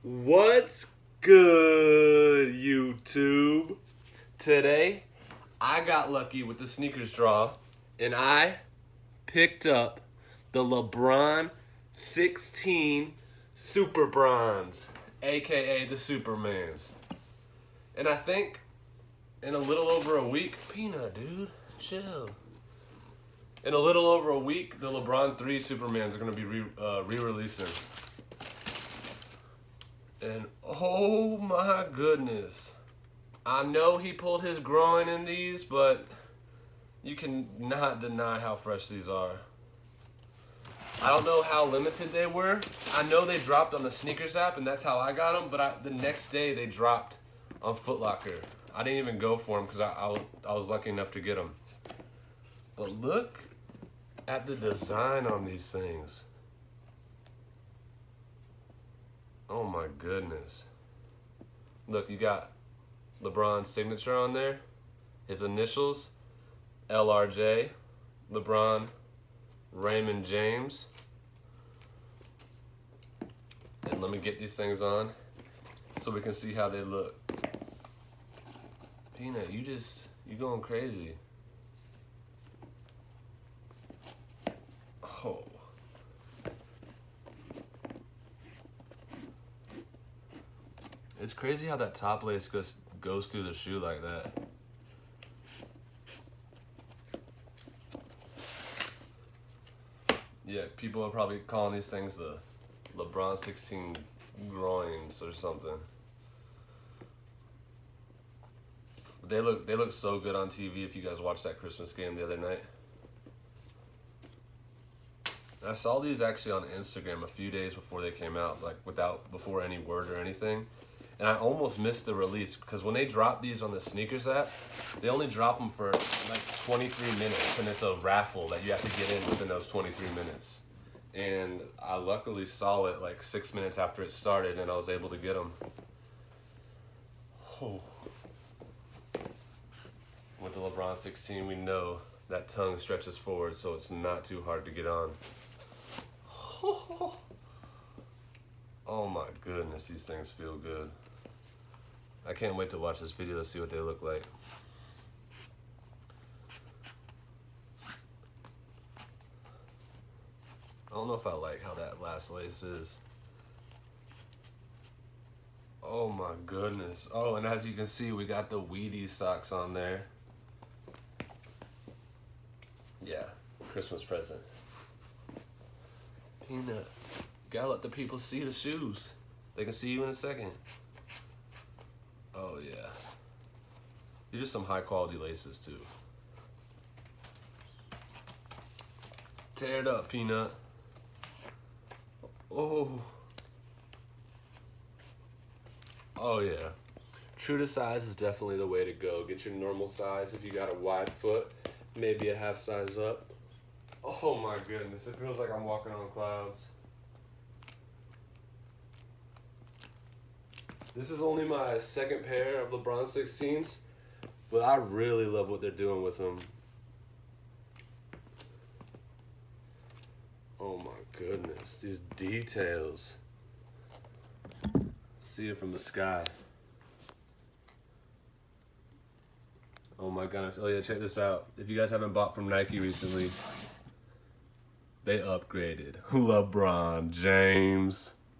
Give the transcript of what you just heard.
What's good, YouTube? Today, I got lucky with the sneakers draw, and I picked up the LeBron 16 Super Brons, aka the Supermans. And I think in a little over a week, Peanut, dude, chill. In a little over a week, the LeBron 3 Supermans are going to be re-releasing. And oh my goodness. I know he pulled his groin in these, but you can not deny how fresh these are. I don't know how limited they were. I know they dropped on the sneakers app, and that's how I got them, but the next day they dropped on Foot Locker. I didn't even go for them because I was lucky enough to get them. But look at the design on these things. Oh my goodness. Look, you got LeBron's signature on there, his initials, LRJ, LeBron Raymond James. And let me get these things on so we can see how they look. Peanut, you going crazy. Oh. It's crazy how that top lace goes through the shoe like that. Yeah, people are probably calling these things the LeBron 16 groins or something. They look so good on TV if you guys watched that Christmas game the other night. I saw these actually on Instagram a few days before they came out, like before any word or anything. And I almost missed the release because when they drop these on the sneakers app, they only drop them for like 23 minutes, and it's a raffle that you have to get in within those 23 minutes. And I luckily saw it like 6 minutes after it started, and I was able to get them. Oh. With the LeBron 16, we know that tongue stretches forward, so it's not too hard to get on. Oh my goodness, these things feel good. I can't wait to watch this video to see what they look like. I don't know if I like how that last lace is. Oh my goodness. Oh, and as you can see, we got the Wheaties socks on there. Yeah, Christmas present. Peanut, gotta let the people see the shoes. They can see you in a second. Oh yeah. These are some high quality laces too. Tear it up, Peanut. Oh. Oh yeah. True to size is definitely the way to go. Get your normal size if you got a wide foot, maybe a half size up. Oh my goodness, it feels like I'm walking on clouds. This is only my second pair of LeBron 16s, but I really love what they're doing with them. Oh my goodness, these details. See it from the sky. Oh my goodness. Oh yeah, check this out. If you guys haven't bought from Nike recently, they upgraded. LeBron James.